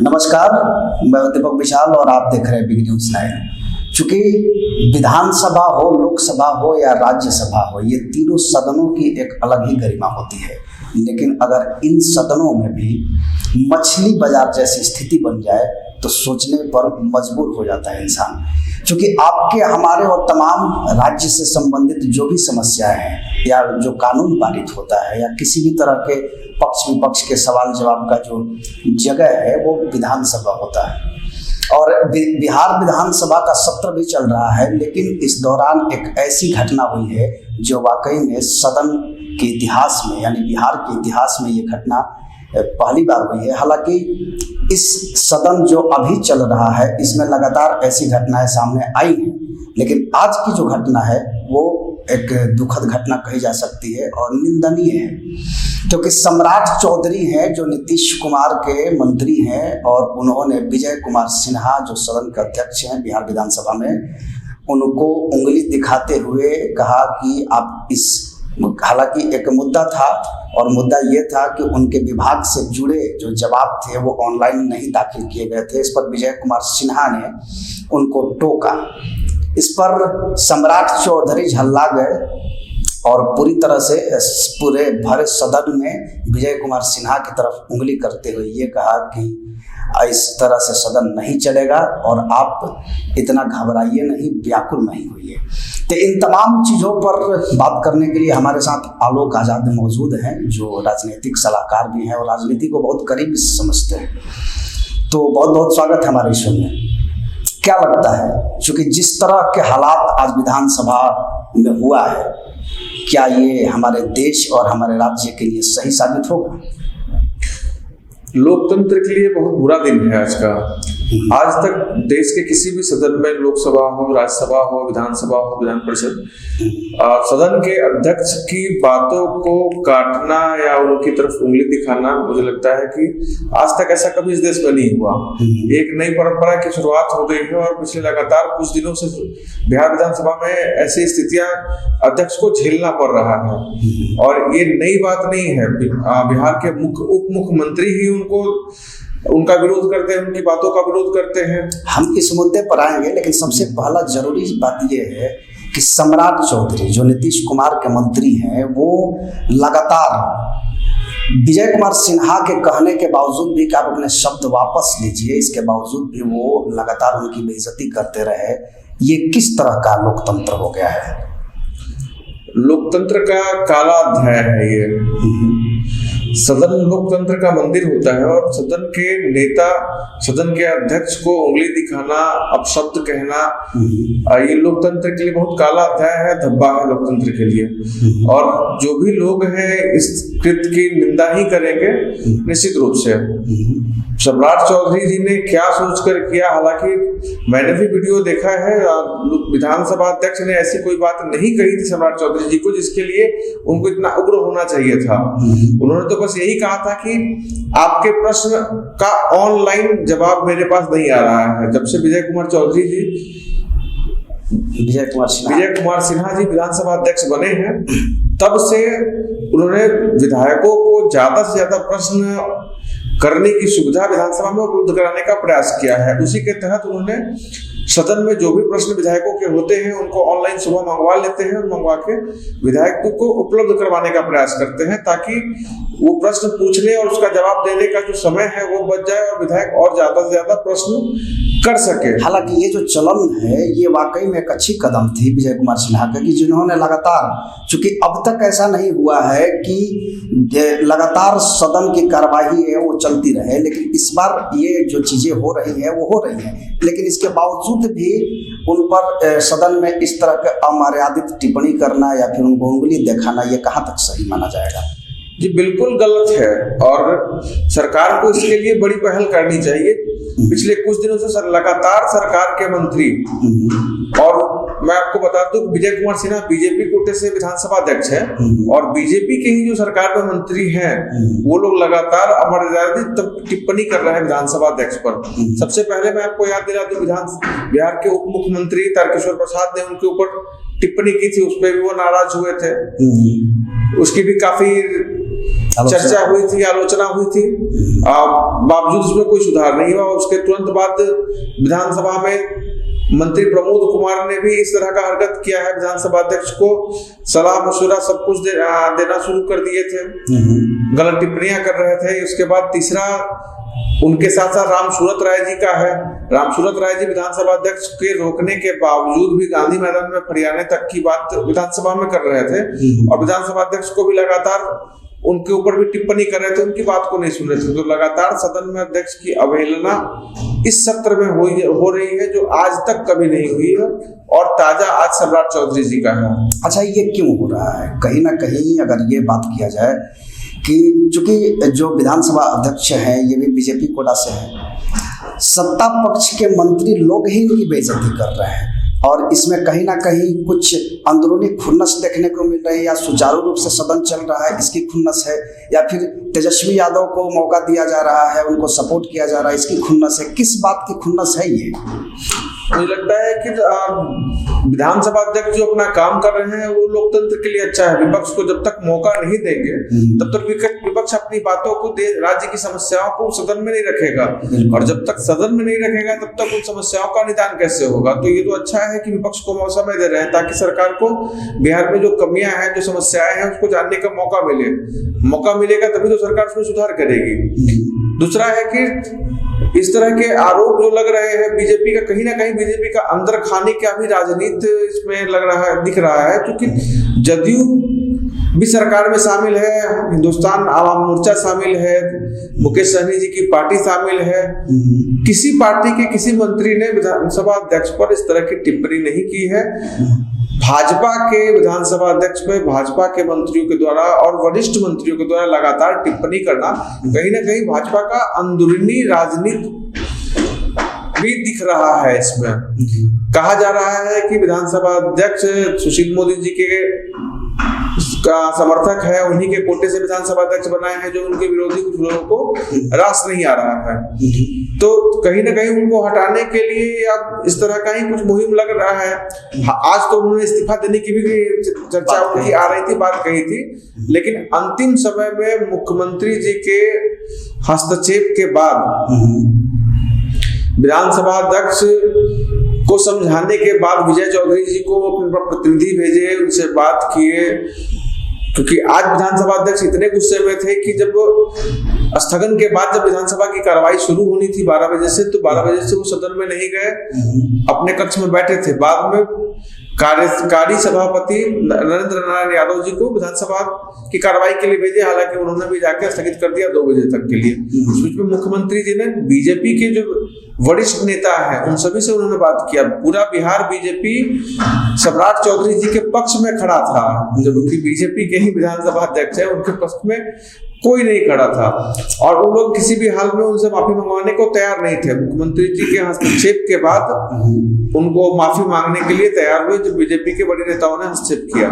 नमस्कार, मैं दीपक विशाल और आप देख रहे हैं बिग न्यूज 9। चूंकि विधानसभा हो, लोकसभा हो या राज्यसभा हो, ये तीनों सदनों की एक अलग ही गरिमा होती है। लेकिन अगर इन सदनों में भी मछली बाजार जैसी स्थिति बन जाए तो सोचने पर मजबूर हो जाता है इंसान। क्योंकि आपके, हमारे और तमाम राज्य से संबंधित जो भी समस्याएं हैं या जो कानून पारित होता है या किसी भी तरह के पक्ष विपक्ष के सवाल जवाब का जो जगह है वो विधानसभा होता है। और बिहार विधानसभा का सत्र भी चल रहा है, लेकिन इस दौरान एक ऐसी घटना हुई है जो वाकई में सदन के इतिहास में, यानी बिहार के इतिहास में ये घटना पहली बार हुई है। हालांकि इस सदन जो अभी चल रहा है इसमें लगातार ऐसी घटनाएं सामने आई हैं, लेकिन आज की जो घटना है वो एक दुखद घटना कही जा सकती है और निंदनीय है। क्योंकि सम्राट चौधरी हैं जो नीतीश कुमार के मंत्री हैं और उन्होंने विजय कुमार सिन्हा जो सदन के अध्यक्ष हैं बिहार विधानसभा में, उनको उंगली दिखाते हुए कहा कि आप इस, हालांकि एक मुद्दा था और मुद्दा ये था कि उनके विभाग से जुड़े जो जवाब थे वो ऑनलाइन नहीं दाखिल किए गए थे। इस पर विजय कुमार सिन्हा ने उनको टोका। इस पर सम्राट चौधरी झल्ला गए और पूरी तरह से पूरे भरे सदन में विजय कुमार सिन्हा की तरफ उंगली करते हुए ये कहा कि इस तरह से सदन नहीं चलेगा और आप इतना घबराइए नहीं, व्याकुल नहीं होइए। तो इन तमाम चीज़ों पर बात करने के लिए हमारे साथ आलोक आजाद मौजूद हैं जो राजनीतिक सलाहकार भी हैं और राजनीति को बहुत करीब से समझते हैं। तो बहुत बहुत स्वागत है हमारे शो में। क्या लगता है, क्योंकि जिस तरह के हालात आज विधानसभा में हुआ है, क्या ये हमारे देश और हमारे राज्य के लिए सही साबित होगा? लोकतंत्र के लिए बहुत बुरा दिन है आज का। आज तक देश के किसी भी सदन में, लोकसभा हो, राज्यसभा हो, विधानसभा हो, विधान परिषद, सदन के अध्यक्ष की बातों को काटना या उनकी तरफ उंगली दिखाना, मुझे लगता है कि आज तक ऐसा कभी इस देश में नहीं हुआ। एक नई परंपरा की शुरुआत हो गई है और पिछले लगातार कुछ दिनों से बिहार विधानसभा में ऐसी स्थितियां अध्यक्ष को झेलना पड़ रहा है। और ये नई बात नहीं है। बिहार के उप मुख्यमंत्री ही उनका विरोध करते हैं, उनकी बातों का विरोध करते हैं। हम इस मुद्दे पर आएंगे, लेकिन सबसे पहला जरूरी बात यह है कि सम्राट चौधरी जो नीतीश कुमार के मंत्री हैं, वो लगातार विजय कुमार सिन्हा के कहने के बावजूद भी कि आप अपने शब्द वापस लीजिए, इसके बावजूद भी वो लगातार उनकी बेइज्जती करते रहे। ये किस तरह का लोकतंत्र हो गया है? लोकतंत्र का काला अध्याय है ये। सदन लोकतंत्र का मंदिर होता है और सदन के नेता, सदन के अध्यक्ष को उंगली दिखाना, अपशब्द कहना, ये लोकतंत्र के लिए बहुत काला अध्याय है, धब्बा है लोकतंत्र के लिए। और जो भी लोग हैं इस कृत्य की निंदा ही करेंगे निश्चित रूप से। सम्राट चौधरी जी ने क्या सोचकर किया, हालांकि मैंने भी वीडियो देखा है, विधानसभा अध्यक्ष ने ऐसी कोई बात नहीं कही थी सम्राट चौधरी जी को जिसके लिए उनको इतना उग्र होना चाहिए था। उन्होंने तो बस यही कहा था कि आपके प्रश्न का ऑनलाइन जवाब मेरे पास नहीं आ रहा है। जब से विजय कुमार सिन्हा जी विधानसभा अध्यक्ष बने हैं, तब से उन्होंने विधायकों को ज्यादा से ज्यादा प्रश्न करने की सुविधा विधानसभा में उपलब्ध कराने का प्रयास किया है। उसी के तहत उन्होंने सदन में जो भी प्रश्न विधायकों के होते हैं उनको ऑनलाइन सुबह मंगवा लेते हैं और मंगवा के विधायकों को उपलब्ध करवाने का प्रयास करते हैं, ताकि वो प्रश्न पूछने और उसका जवाब देने का जो समय है वो बच जाए और विधायक और ज्यादा से ज्यादा प्रश्न कर सके। हालांकि ये जो चलन है ये वाकई में एक अच्छी कदम थी विजय कुमार सिन्हा का, कि जिन्होंने लगातार, चूंकि अब तक ऐसा नहीं हुआ है कि लगातार सदन की कार्यवाही है वो चलती रहे, लेकिन इस बार ये जो चीजें हो रही है वो हो रही है, लेकिन इसके बावजूद भी उन पर सदन में इस तरह के अमर्यादित टिप्पणी करना या फिर उनको उंगली दिखाना, ये कहाँ तक सही माना जाएगा? जी बिल्कुल गलत है और सरकार को इसके लिए बड़ी पहल करनी चाहिए। पिछले कुछ दिनों से लगातार सरकार के मंत्री, और मैं आपको बता दूं विजय कुमार सिन्हा बीजेपी कोटे से विधानसभा अध्यक्ष है और बीजेपी के ही जो सरकार में मंत्री हैं वो लोग लगातार अमर्यादित टिप्पणी कर रहे हैं विधानसभा अध्यक्ष पर। सबसे पहले मैं आपको याद दिला दूं, बिहार के उप मुख्यमंत्री तारकिशोर प्रसाद ने उनके ऊपर टिप्पणी की थी, उस पर भी वो नाराज हुए थे। उसकी भी काफी चर्चा हुई थी, आलोचना हुई थी, बावजूद उसमें कोई सुधार नहीं हुआ। उसके तुरंत बाद विधानसभा में मंत्री प्रमोद कुमार ने भी इस तरह का हरकत किया है, विधानसभा अध्यक्ष को सलाह मशुरा सब कुछ देना शुरू कर दिए थे, गलत टिप्पणियां कर रहे थे। उसके बाद तीसरा उनके साथ साथ राम सूरत राय जी का है। राम सूरत राय जी विधानसभा अध्यक्ष के रोकने के बावजूद भी गांधी मैदान में फरियाने तक की बात विधानसभा में कर रहे थे और विधानसभा अध्यक्ष को भी लगातार उनके ऊपर भी टिप्पणी कर रहे थे, उनकी बात को नहीं सुन रहे थे। तो लगातार सदन में अध्यक्ष की अवहेलना इस सत्र में हो रही है, जो आज तक कभी नहीं हुई है और ताजा आज सम्राट चौधरी जी का है। अच्छा, ये क्यों हो रहा है? कहीं ना कहीं अगर ये बात किया जाए कि चूंकि जो विधानसभा अध्यक्ष हैं ये भी बीजेपी कोटा से हैं, सत्ता पक्ष के मंत्री लोग ही इनकी बेइज्जती कर रहे हैं और इसमें कहीं ना कहीं कुछ अंदरूनी खुन्नस देखने को मिल रही है, या सुचारू रूप से सदन चल रहा है इसकी खुन्नस है, या फिर तेजस्वी यादव को मौका दिया जा रहा है, उनको सपोर्ट किया जा रहा है, इसकी खुन्नस है। किस बात की खुन्नस है ये? मुझे लगता है कि विधानसभा अध्यक्ष जो अपना काम कर रहे हैं वो लोकतंत्र के लिए अच्छा है। विपक्ष को जब तक मौका नहीं देंगे तब तक विपक्ष अपनी बातों को राज्य की समस्याओं को सदन में नहीं रखेगा, और जब तक सदन में नहीं रखेगा तब तक उन समस्याओं का निदान कैसे होगा। तो ये तो अच्छा है कि विपक्ष को समय दे रहे हैं ताकि सरकार को बिहार में जो कमियां हैं, जो समस्याएं हैं, उसको जानने का मौका मिले। मौका मिलेगा तभी तो सरकार उसमें सुधार करेगी। दूसरा है कि इस तरह के आरोप जो लग रहे हैं बीजेपी का, कहीं ना कहीं बीजेपी का अंदर खाने का भी राजनीति इसमें लग रहा है, दिख रहा है, क्योंकि जदयू भी सरकार में शामिल है, हिंदुस्तान आवाम मोर्चा शामिल है, मुकेश सहनी जी की पार्टी शामिल है। किसी पार्टी के किसी मंत्री ने विधानसभा अध्यक्ष पर इस तरह की टिप्पणी नहीं की है। भाजपा के विधानसभा अध्यक्ष में भाजपा के मंत्रियों के द्वारा और वरिष्ठ मंत्रियों के द्वारा लगातार टिप्पणी करना कहीं ना कहीं भाजपा का अंदरूनी राजनीति भी दिख रहा है। इसमें कहा जा रहा है कि विधानसभा अध्यक्ष सुशील मोदी जी के का समर्थक है, उन्हीं के कोटे से विधानसभा अध्यक्ष बनाए हैं, जो उनके विरोधी कुछ लोगों को रास नहीं आ रहा है। तो कहीं ना कहीं उनको हटाने के लिए अब इस तरह का ही कुछ मुहिम लग रहा है। आज तो उन्होंने इस्तीफा देने की भी चर्चा उनकी आ रही थी, बात कही थी, लेकिन अंतिम समय में मुख्यमंत्री जी के हस्तक्षेप के बाद विधानसभा अध्यक्ष को समझाने के बाद विजय चौधरी जी को अपने प्रतिनिधि भेजे, उनसे बात किए, क्योंकि आज विधानसभा अध्यक्ष इतने गुस्से में थे कि जब स्थगन के बाद जब विधानसभा की कार्रवाई शुरू होनी थी 12 बजे से, तो 12 बजे से वो सदन में नहीं गए, अपने कक्ष में बैठे थे। बाद में कार्यकारी सभापति नरेंद्र नारायण यादव जी को विधानसभा की कार्रवाई के लिए भेजे, हालांकि उन्होंने भी जाकर स्थगित कर दिया 2 बजे तक के लिए। उस बीच में मुख्यमंत्री जी ने बीजेपी के जो वरिष्ठ नेता हैं उन सभी से उन्होंने बात किया। पूरा बिहार बीजेपी सम्राट चौधरी जी के पक्ष में खड़ा था, जबकि बीजेपी के ही विधानसभा अध्यक्ष है, उनके पक्ष में कोई नहीं खड़ा था और वो लोग किसी भी हाल में उनसे माफी मंगवाने को तैयार नहीं थे। मुख्यमंत्री जी के हस्तक्षेप के बाद उनको माफी मांगने के लिए तैयार हुए, जब बीजेपी के बड़े नेताओं ने हस्तक्षेप किया।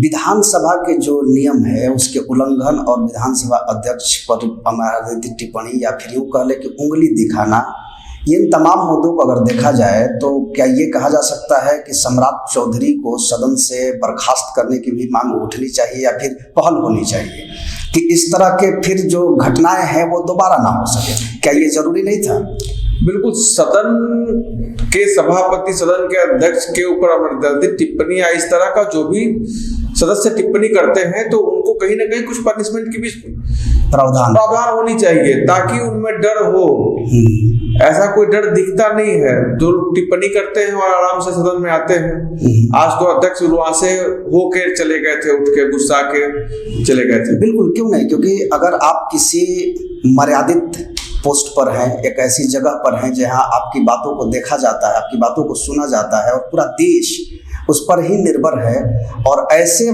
विधानसभा के जो नियम है उसके उल्लंघन और विधानसभा अध्यक्ष पर अराजनीतिक टिप्पणी या फिर यूं कह ले कि उंगली दिखाना, इन तमाम मुद्दों को अगर देखा जाए तो क्या ये कहा जा सकता है कि सम्राट चौधरी को सदन से बर्खास्त करने की भी मांग उठनी चाहिए या फिर पहल होनी चाहिए कि इस तरह के फिर जो घटनाएं हैं वो दोबारा ना हो सके? क्या ये जरूरी नहीं था? बिल्कुल, सदन के सभापति, सदन के अध्यक्ष के ऊपर अमर्यादित टिप्पणी या इस तरह का जो भी सदस्य टिप्पणी करते हैं तो उनको कहीं ना कहीं कुछ पनिशमेंट की भी प्रावधान होनी चाहिए, ताकि उनमें डर हो। ऐसा कोई डर दिखता नहीं है, जो टिप्पणी करते हैं और आराम से सदन में आते हैं। आज तो अध्यक्ष वहां से होके चले गए थे, उठ के गुस्सा के चले गए थे। बिल्कुल, क्यों नहीं, क्योंकि अगर आप किसी मर्यादित पोस्ट पर हैं, एक ऐसी जगह पर हैं जहां आपकी बातों को देखा जाता है, आपकी बातों को सुना जाता है और पूरा देश उस पर ही निर्भर है, और ऐसे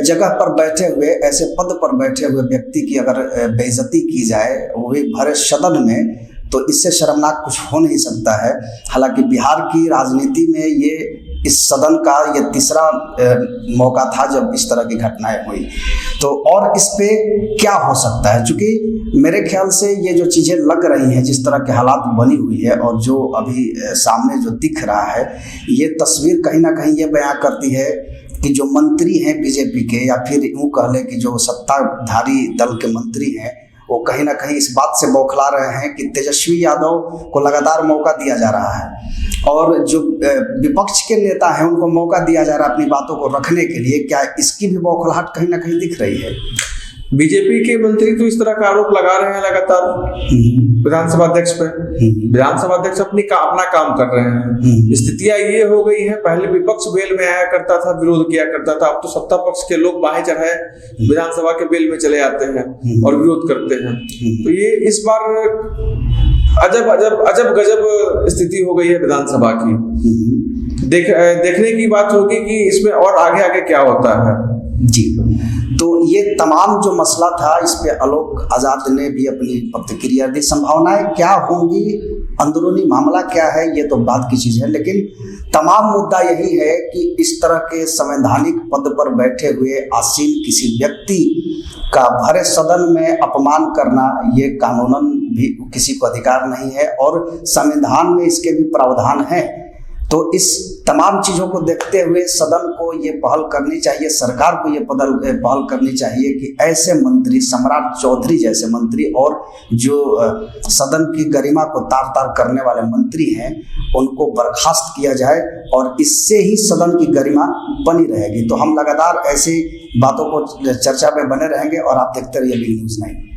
जगह पर बैठे हुए, ऐसे पद पर बैठे हुए व्यक्ति की अगर बेइज्जती की जाए वो भी भरे सदन में, तो इससे शर्मनाक कुछ हो नहीं सकता है। हालांकि बिहार की राजनीति में ये इस सदन का ये तीसरा मौका था जब इस तरह की घटनाएं हुई, तो और इस पे क्या हो सकता है? क्योंकि मेरे ख्याल से ये जो चीज़ें लग रही हैं, जिस तरह के हालात बनी हुई है और जो अभी सामने जो दिख रहा है, ये तस्वीर कहीं ना कहीं ये बयां करती है कि जो मंत्री हैं बीजेपी के, या फिर यूँ कह लें कि जो सत्ताधारी दल के मंत्री हैं, वो कहीं ना कहीं इस बात से बौखला रहे हैं कि तेजस्वी यादव को लगातार मौका दिया जा रहा है और जो विपक्ष के नेता हैं उनको मौका दिया जा रहा है अपनी बातों को रखने के लिए। क्या इसकी भी बौखलाहट कहीं ना कहीं दिख रही है? बीजेपी के मंत्री तो इस तरह का आरोप लगा रहे हैं लगातार विधानसभा अध्यक्ष पे। विधानसभा अध्यक्ष अपना काम कर रहे हैं। स्थितियां ये हो गई है, पहले विपक्ष बेल में आया करता था, विरोध किया करता था, अब तो सत्ता पक्ष के लोग बाहें चढ़ाए विधानसभा के बेल में चले आते हैं और विरोध करते हैं। तो ये इस बार अजब गजब स्थिति हो गई है विधानसभा की। देखने की बात होगी कि इसमें और आगे क्या होता है। जी, तो ये तमाम जो मसला था, इस पे आलोक आजाद ने भी अपनी प्रतिक्रिया दी। संभावनाएं क्या होंगी, अंदरूनी मामला क्या है, ये तो बात की चीज है, लेकिन तमाम मुद्दा यही है कि इस तरह के संवैधानिक पद पर बैठे हुए आसीन किसी व्यक्ति का भरे सदन में अपमान करना, ये कानूनन भी किसी को अधिकार नहीं है और संविधान में इसके भी प्रावधान है। तो इस तमाम चीज़ों को देखते हुए सदन को ये पहल करनी चाहिए, सरकार को ये पहल करनी चाहिए कि ऐसे मंत्री, सम्राट चौधरी जैसे मंत्री और जो सदन की गरिमा को तार तार करने वाले मंत्री हैं, उनको बर्खास्त किया जाए और इससे ही सदन की गरिमा बनी रहेगी। तो हम लगातार ऐसी बातों को चर्चा में बने रहेंगे और आप देखते रहिए बिग न्यूज़ 9।